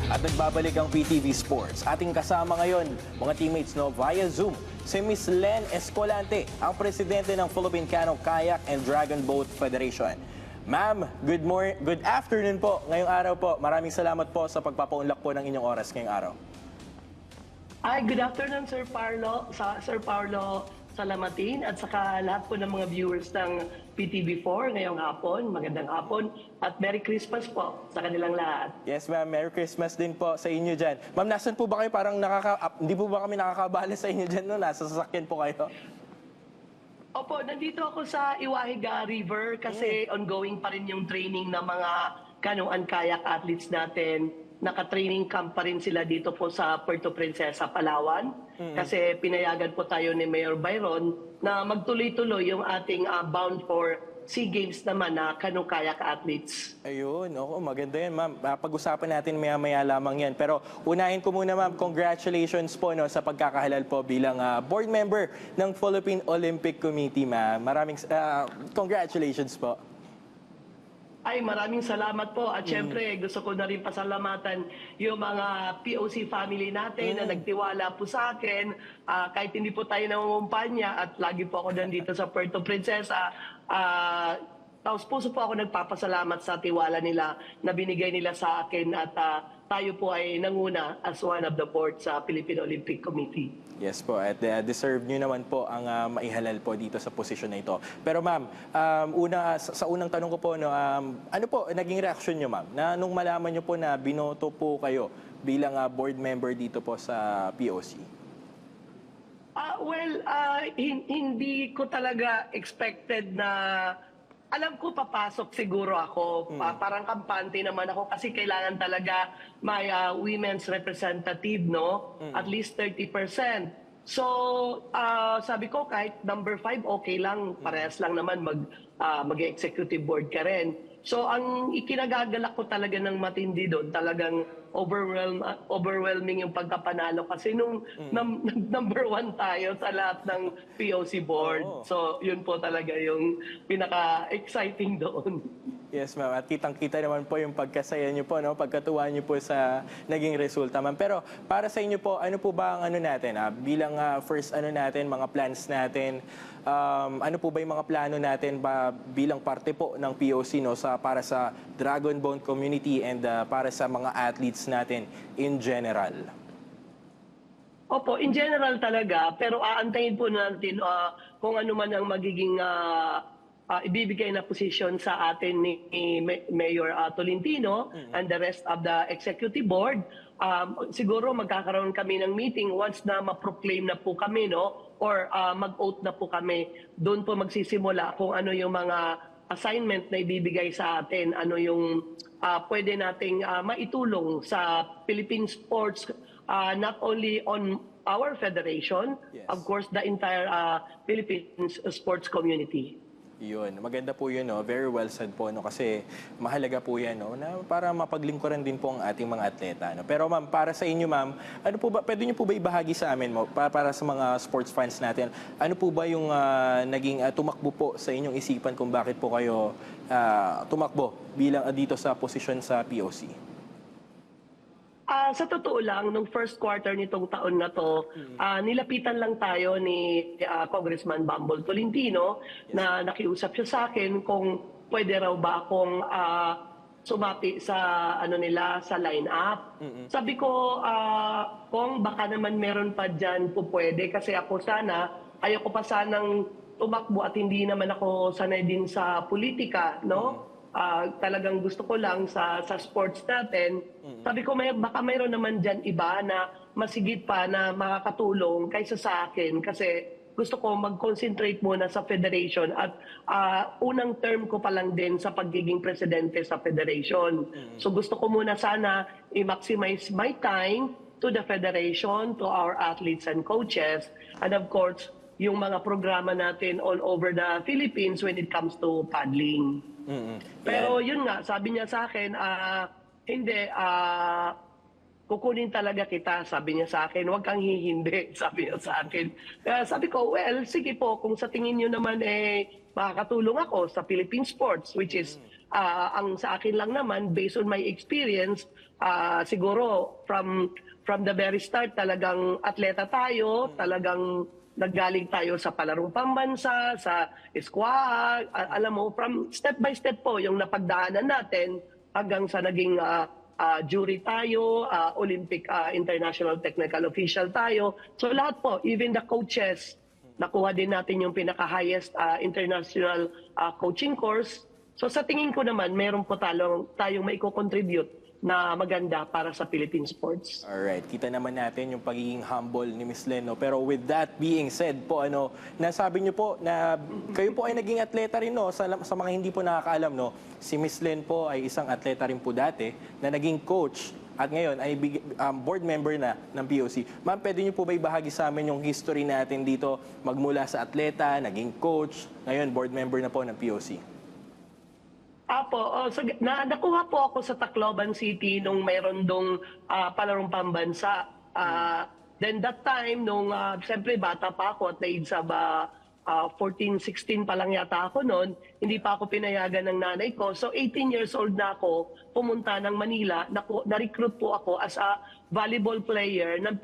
At nagbabalik ang PTV Sports. Ating kasama ngayon, mga teammates via Zoom, si Miss Len Escolante, ang presidente ng Philippine Canoe Kayak and Dragon Boat Federation. Ma'am, good afternoon po. Ngayong araw po, maraming salamat po sa pagpapaunlak po ng inyong oras ngayong araw. Hi, good afternoon Sir Paolo Salamatin at saka lahat po ng mga viewers ng PTV4 ngayong hapon. Magandang hapon at Merry Christmas po sa kanilang lahat. Yes ma'am, Merry Christmas din po sa inyo dyan. Ma'am, nasan po ba kayo? Parang hindi po ba kami nakakabala sa inyo dyan no? Nasa sasakyan po kayo? Opo, nandito ako sa Iwahiga River kasi ongoing pa rin yung training ng mga canoe and kayak athletes natin. Naka-training camp pa rin sila dito po sa Puerto Princesa, Palawan. Kasi pinayagan po tayo ni Mayor Byron na magtuloy-tuloy yung ating bound for SEA Games naman na canoe kayak athletes. Ayun, maganda yan ma'am. Pag-usapan natin maya-maya lamang yan. Pero unahin ko muna ma'am, congratulations po sa pagkakahalal po bilang board member ng Philippine Olympic Committee ma'am. Maraming congratulations po. Ay, maraming salamat po. At syempre, gusto ko na rin pasalamatan yung mga POC family natin na nagtiwala po sa akin. Kahit hindi po tayo nangungumpanya at lagi po ako nandito sa Puerto Princesa, taos puso po ako nagpapasalamat sa tiwala nila na binigay nila sa akin at tayo po ay nanguna as one of the board sa Philippine Olympic Committee. Yes po, at deserve nyo naman po ang maihalal po dito sa posisyon na ito. Pero ma'am, sa unang tanong ko po, ano po naging reaksyon nyo ma'am? Na nung malaman nyo po na binoto po kayo bilang board member dito po sa POC? Hindi ko talaga expected na alam ko papasok siguro ako. Parang kampante naman ako kasi kailangan talaga may women's representative, no? At least 30%. So, sabi ko kahit number 5 okay lang, parehas lang naman mag-executive board ka rin. So, ang ikinagagalak ko talaga ng matindi doon, talagang overwhelming yung pagkapanalo kasi nung number 1 tayo sa lahat ng POC board. So, yun po talaga yung pinaka-exciting doon. Yes, ma'am. At kitang-kita naman po yung pagkasaya niyo po, pagkatuwa niyo po sa naging resulta, ma'am. Pero para sa inyo po, ano po ba ang natin? Bilang first natin, mga plans natin, ano po ba yung mga plano natin bilang parte po ng POC para sa Dragon Boat community and para sa mga athletes natin in general? Opo, in general talaga, pero aantayin po natin kung ano man ang magiging ibibigay na posisyon sa atin ni Mayor Tolentino and the rest of the executive board. Siguro magkakaroon kami ng meeting once na ma-proclaim na po kami, or mag-oath na po kami. Doon po magsisimula kung ano yung mga assignment na ibibigay sa atin, ano yung pwede nating maitulong sa Philippine sports, not only on our federation, of course the entire Philippine sports community. Yun, maganda po yun, very well said po, kasi mahalaga po yan, na para mapaglingkuran din po ang ating mga atleta. Pero ma'am, para sa inyo ma'am, ano po ba, pwede niyo po ba ibahagi sa amin, para sa mga sports fans natin, ano po ba yung naging tumakbo po sa inyong isipan kung bakit po kayo tumakbo bilang dito sa posisyon sa POC? Sa totoo lang, nung first quarter nitong taon na to, nilapitan lang tayo ni Congressman Bumble Tolentino na nakiusap siya sa akin kung pwede raw ba akong sumati sa sa line-up. Sabi ko, kung baka naman meron pa dyan po pwede kasi ako ayoko pa sanang tumakbo at hindi naman ako sanay din sa politika, talagang gusto ko lang sa sports natin. Sabi ko, baka mayroon naman dyan iba na masigit pa na makakatulong kaysa sa akin kasi gusto ko mag-concentrate muna sa federation at unang term ko pa lang din sa pagiging presidente sa federation. So gusto ko muna sana i-maximize my time to the federation, to our athletes and coaches, and of course, yung mga programa natin all over the Philippines when it comes to paddling. Pero yun nga, sabi niya sa akin, hindi, kukunin talaga kita, sabi niya sa akin, huwag kang hihindi, sabi niya sa akin. Kaya sabi ko, well, sige po, kung sa tingin niyo naman makakatulong ako sa Philippine sports, which is ang sa akin lang naman, based on my experience, siguro from the very start, talagang atleta tayo, talagang naggaling tayo sa palarong pambansa, sa eskwela, alam mo, from step by step po yung napagdaanan natin hanggang sa naging jury tayo, Olympic International Technical Official tayo. So lahat po, even the coaches, nakuha din natin yung pinaka-highest international coaching course. So sa tingin ko naman, meron po tayong maiko-contribute na maganda para sa Philippine sports. Alright, kita naman natin yung pagiging humble ni Miss Len, no? Pero with that being said po, nasabi niyo po na kayo po ay naging atleta rin, no? Sa mga hindi po nakakaalam, no? Si Miss Len po ay isang atleta rin po dati na naging coach at ngayon ay board member na ng POC. Ma'am, pwede niyo po ba ibahagi sa amin yung history natin dito magmula sa atleta, naging coach, ngayon board member na po ng POC? Apo, nakuha po ako sa Tacloban City nung mayroon dong palarong pambansa. Then that time, nung siyempre bata pa ako at age of 14, 16 pa lang yata ako noon, hindi pa ako pinayagan ng nanay ko. So 18 years old na ako, pumunta ng Manila, na-recruit po ako as a volleyball player ng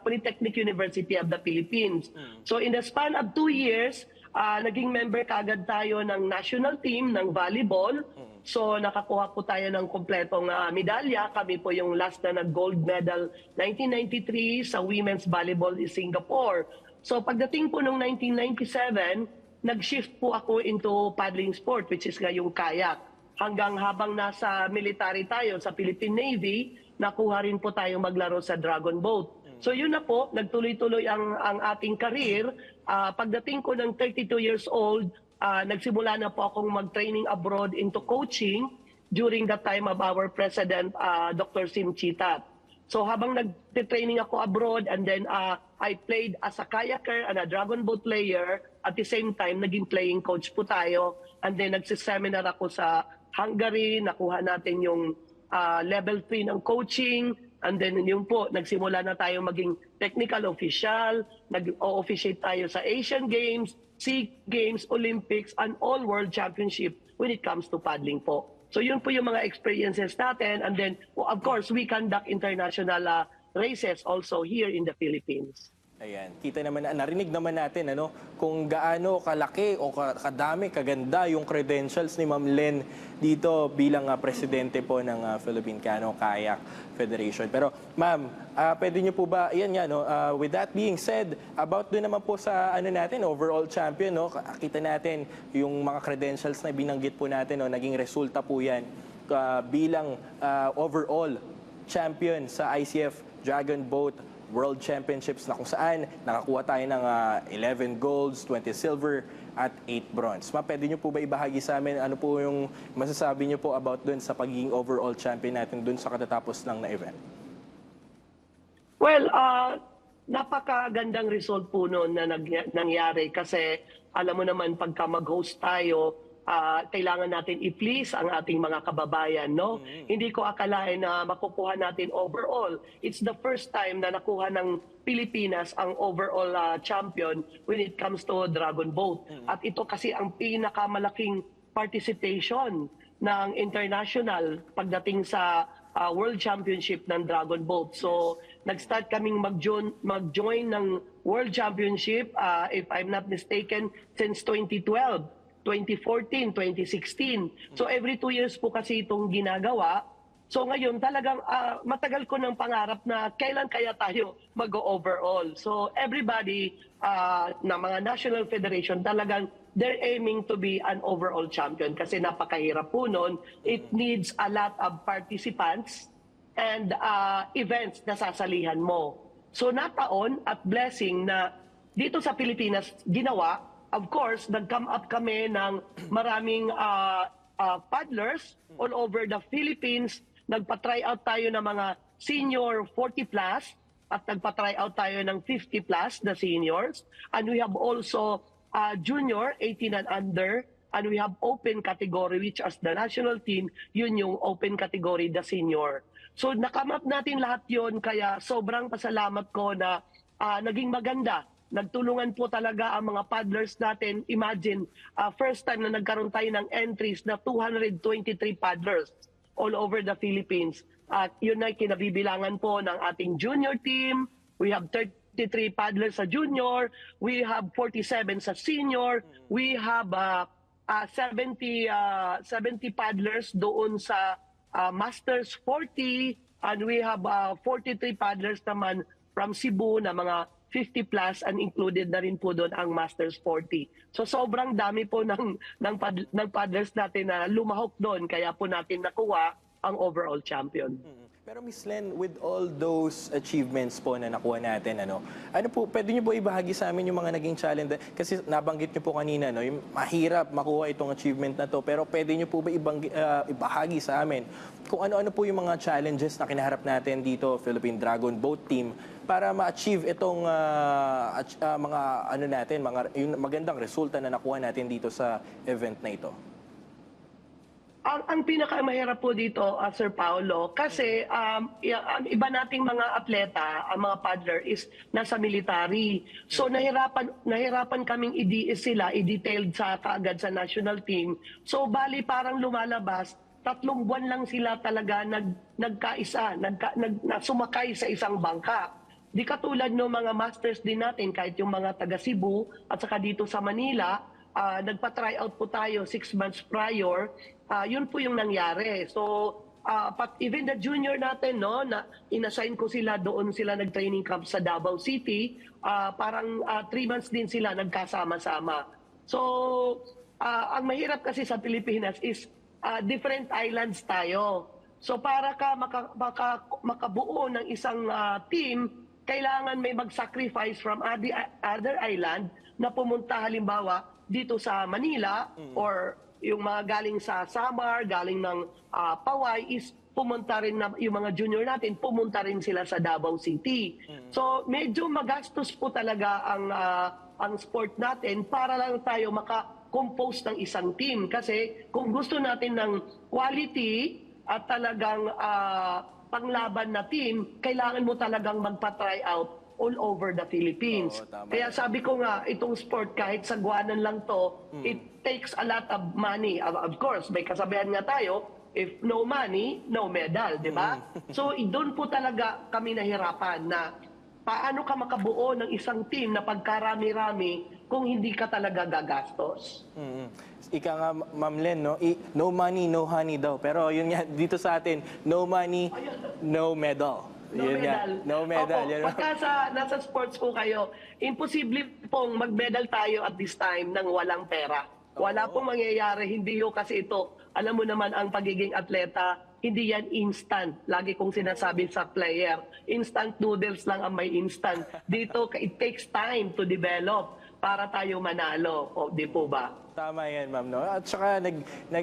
Polytechnic University of the Philippines. So in the span of 2 years, naging member kaagad tayo ng national team ng volleyball. So nakakuha po tayo ng kompletong medalya. Kami po yung last na nag-gold medal 1993 sa women's volleyball in Singapore. So pagdating po noong 1997, nag-shift po ako into paddling sport, which is nga yung kayak. Hanggang habang nasa military tayo sa Philippine Navy, nakuha rin po tayong maglaro sa Dragon Boat. So yun na po, nagtuloy-tuloy ang ating career. Pagdating ko ng 32 years old, nagsimula na po akong mag-training abroad into coaching during the time of our President, Dr. Sim Chitat. So habang nag-training ako abroad and then I played as a kayaker and a dragon boat player, at the same time, naging playing coach po tayo. And then nagsiseminar ako sa Hungary, nakuha natin yung level 3 ng coaching. And then yun po, nagsimula na tayo maging technical official, nag-o-officiate tayo sa Asian Games, SEA Games, Olympics, and all World Championship when it comes to paddling po. So yun po yung mga experiences natin. And then, of course, we conduct international races also here in the Philippines. Ayan, kita naman, narinig naman natin kung gaano kalaki o kadami, kaganda yung credentials ni Ma'am Len dito bilang presidente po ng Philippine Canoe Kayak Federation. Pero Ma'am, pwede niyo po ba, yan nga, with that being said, about doon naman po sa natin, overall champion, kita natin yung mga credentials na binanggit po natin, naging resulta po yan bilang overall champion sa ICF Dragon Boat World Championships na kung saan nakakuha tayo ng 11 golds, 20 silver at 8 bronze. Pwede niyo po ba ibahagi sa amin ano po yung masasabi niyo po about dun sa pagiging overall champion natin dun sa katatapos lang na event? Well, napakagandang result po noon na nangyari kasi alam mo naman pagka mag-host tayo, kailangan natin i-please ang ating mga kababayan, no? Hindi ko akalain na makukuha natin overall. It's the first time na nakuha ng Pilipinas ang overall champion when it comes to Dragon Boat. At ito kasi ang pinakamalaking participation ng international pagdating sa World Championship ng Dragon Boat. So, nag-start kaming mag-join ng World Championship, if I'm not mistaken, since 2012. 2014, 2016. So every 2 years po kasi itong ginagawa. So ngayon talagang matagal ko ng pangarap na kailan kaya tayo mag-overall. So everybody na mga national federation talagang they're aiming to be an overall champion kasi napakahirap po nun. It needs a lot of participants and events na sasalihan mo. So nataon at blessing na dito sa Pilipinas ginawa. Of course, nag-come up kami ng maraming paddlers all over the Philippines. Nagpa-try out tayo ng mga senior 40 plus at nagpa-try out tayo ng 50 plus na seniors. And we have also junior 18 and under. And we have open category which as the national team, yun yung open category, the senior. So nakamap natin lahat yon kaya sobrang pasalamat ko na naging maganda nagtulungan po talaga ang mga paddlers natin. Imagine, first time na nagkaroon tayo ng entries na 223 paddlers all over the Philippines. At yun ay kinabibilangan po ng ating junior team. We have 33 paddlers sa junior. We have 47 sa senior. We have 70 paddlers doon sa Masters 40. And we have 43 paddlers naman from Cebu na mga 50 plus, and included na rin po doon ang Masters 40. So sobrang dami po ng paddlers natin na lumahok doon, kaya po natin nakuha ang overall champion. Pero Miss Len, with all those achievements po na nakuha natin, ano po, pwede niyo po ibahagi sa amin yung mga naging challenge? Kasi nabanggit niyo po kanina, no, yung mahirap makuha itong achievement na to, pero pwede niyo po ba ibahagi sa amin kung ano-ano po yung mga challenges na kinaharap natin dito, Philippine Dragon Boat Team, para ma-achieve itong mga ano natin, yung magandang resulta na nakuha natin dito sa event na ito? Ang pinakamahirap po dito, Sir Paolo, kasi ang iba nating mga atleta, ang mga paddler is nasa military. So nahirapan kaming i-detailed sa kaagad sa national team. So bali parang lumalabas, 3 buwan lang sila talaga sumakay sa isang bangka. Di katulad ng mga masters din natin, kahit yung mga taga Cebu at saka dito sa Manila, nagpa-try out po tayo 6 months prior. Yun po yung nangyari. So, even the junior natin, no, na inassign ko sila, doon sila nag-training camp sa Davao City, parang 3 months din sila nagkasama-sama. So, ang mahirap kasi sa Pilipinas is different islands tayo. So, para ka makabuo ng isang team, kailangan may mag-sacrifice from other island na pumunta halimbawa dito sa Manila or yung mga galing sa Samar, galing ng Paway, is pumunta rin na yung mga junior natin, pumunta rin sila sa Davao City. So medyo magastos po talaga ang sport natin para lang tayo maka-compose ng isang team. Kasi kung gusto natin ng quality at talagang panglaban na team, kailangan mo talagang magpa-try out all over the Philippines. Kaya sabi ko nga, itong sport, kahit sagwanan lang to, it takes a lot of money. Of course, may kasabihan nga tayo, if no money, no medal, di ba? So, doon po talaga kami nahirapan na paano ka makabuo ng isang team na pagkarami-rami kung hindi ka talaga gagastos. Ika nga, Ma'am Len, no? No money, no honey daw. Pero yun nga, dito sa atin, no money, no medal. No medal. No medal. Opo, pagka nasa sports po kayo, imposible pong mag-medal tayo at this time nang walang pera. Wala pong mangyayari, hindi yun kasi ito. Alam mo naman ang pagiging atleta, hindi yan instant. Lagi kong sinasabi sa player, instant noodles lang ang may instant. Dito, it takes time to develop para tayo manalo. O, di po ba? Tama yan, ma'am. No? At saka,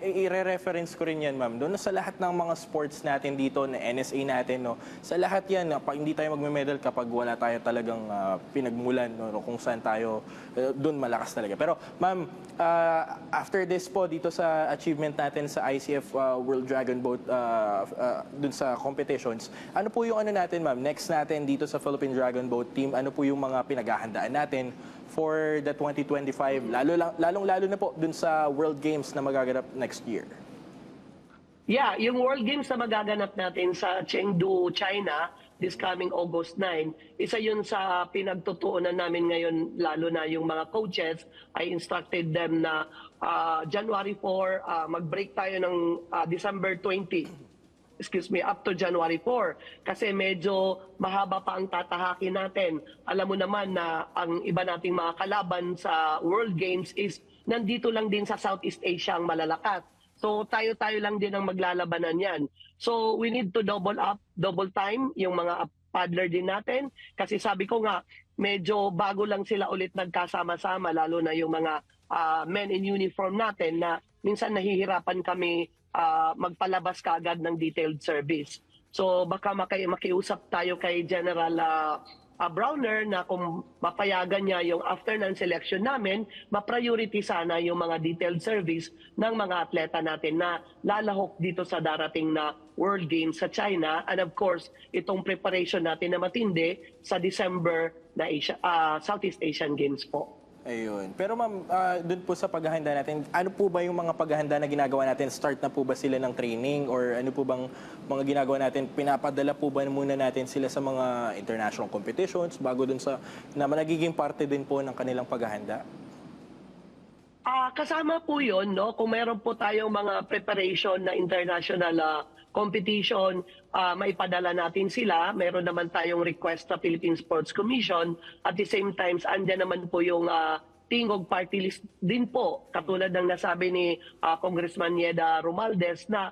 i-reference ko rin yan, ma'am. Doon sa lahat ng mga sports natin dito, na NSA natin, no? Sa lahat yan, hindi tayo magme-medal kapag wala tayo talagang pinagmulan, no? Kung saan tayo, doon malakas talaga. Pero, ma'am, after this po, dito sa achievement natin sa ICF World Dragon Boat, doon sa competitions, ano po yung ano natin, ma'am? Next natin dito sa Philippine Dragon Boat Team, ano po yung mga pinaghahandaan natin for the 2025, lalong-lalo na po dun sa World Games na magaganap next year? Yeah, yung World Games na magaganap natin sa Chengdu, China, this coming August 9, isa yun sa pinagtutuunan namin ngayon, lalo na yung mga coaches. I instructed them na January 4, mag-break tayo ng December 20. Up to January 4. Kasi medyo mahaba pa ang tatahakin natin. Alam mo naman na ang iba nating mga kalaban sa World Games is nandito lang din sa Southeast Asia ang malalakas. So tayo-tayo lang din ang maglalabanan yan. So we need to double up, double time yung mga paddler din natin. Kasi sabi ko nga, medyo bago lang sila ulit nagkasama-sama, lalo na yung mga men in uniform natin na minsan nahihirapan kami magpalabas kaagad ng detailed service. So baka makiusap tayo kay General Browner na kung mapayagan niya yung after ng selection namin, ma-priority sana yung mga detailed service ng mga atleta natin na lalahok dito sa darating na World Games sa China. And of course, itong preparation natin na matindi sa December na Southeast Asian Games po. Ayun. Pero ma'am, dun po sa paghahanda natin, ano po ba yung mga paghahanda na ginagawa natin? Start na po ba sila ng training? Or ano po bang mga ginagawa natin? Pinapadala po ba muna natin sila sa mga international competitions bago dun sa, na nagiging parte din po ng kanilang paghahanda? Kasama po yun, no? Kung meron po tayong mga preparation na international competition, maipadala natin sila. Meron naman tayong request sa Philippine Sports Commission. At the same time, andyan naman po yung Tingog Party List din po. Katulad ng nasabi ni Congressman Yeda Romualdez na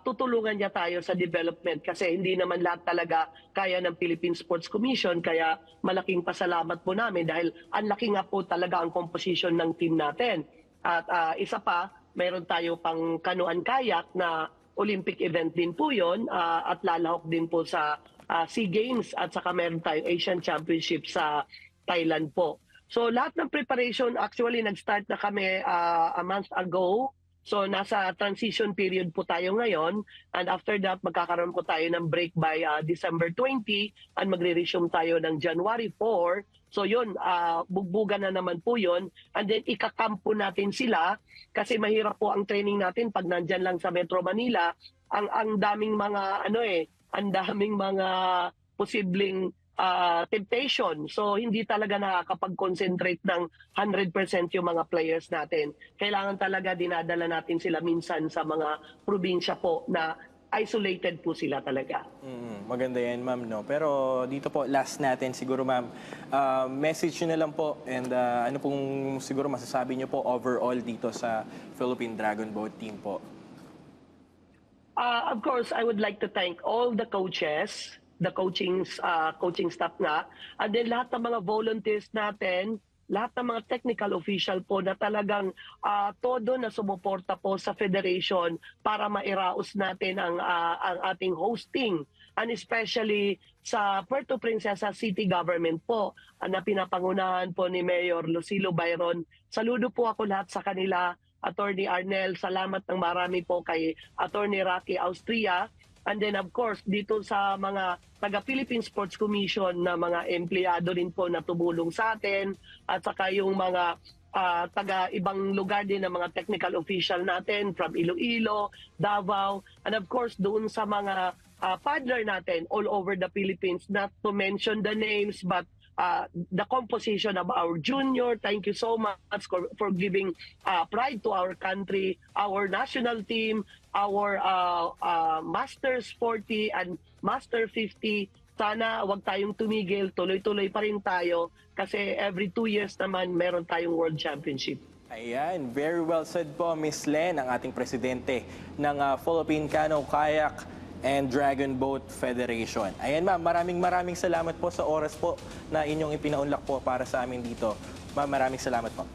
tutulungan niya tayo sa development kasi hindi naman lahat talaga kaya ng Philippine Sports Commission. Kaya malaking pasalamat po namin dahil ang laki nga po talaga ang composition ng team natin. At isa pa, meron tayo pang kanuan kayak na Olympic event din po yun at lalahok din po sa SEA Games at saka meron tayong Asian Championship sa Thailand po. So lahat ng preparation, actually nag-start na kami a month ago. So nasa transition period po tayo ngayon and after that magkakaroon po tayo ng break by December 20 and magre-resume tayo ng January 4. So yun, bugbugan na naman po yun and then ikakampo natin sila kasi mahirap po ang training natin pag nandyan lang sa Metro Manila. Ang daming mga ang daming mga posibleng temptation. So, hindi talaga nakakapag-concentrate ng 100% yung mga players natin. Kailangan talaga dinadala natin sila minsan sa mga probinsya po na isolated po sila talaga. Maganda yan, ma'am, no? Pero dito po, last natin siguro, ma'am, message nyo na lang po and ano pong siguro masasabi nyo po overall dito sa Philippine Dragon Boat team po? Of course, I would like to thank all the coaches, the coaching staff nga, and then lahat ng mga volunteers natin, lahat ng mga technical official po na talagang todo na sumuporta po sa federation para mairaos natin ang ating hosting and especially sa Puerto Princesa City Government po na pinapangunahan po ni Mayor Lucilo Byron. Saludo po ako lahat sa kanila, Attorney Arnel, salamat ng marami po kay Attorney Rocky Austria. And then of course, dito sa mga taga-Philippine Sports Commission na mga empleyado rin po na tumulong sa atin at saka yung mga taga-ibang lugar din ng mga technical official natin from Iloilo, Davao, and of course doon sa mga partner natin all over the Philippines, not to mention the names but the composition of our junior. Thank you so much for giving pride to our country, our national team, our Masters 40 and Master 50. Sana wag tayong tumigil, tuloy-tuloy pa rin tayo kasi every 2 years naman meron tayong World Championship. Ayan, very well said po, Miss Len, ang ating presidente ng Philippine Canoe Kayak and Dragon Boat Federation. Ayan ma'am, maraming salamat po sa oras po na inyong ipinaunlak po para sa amin dito. Ma'am, maraming salamat po.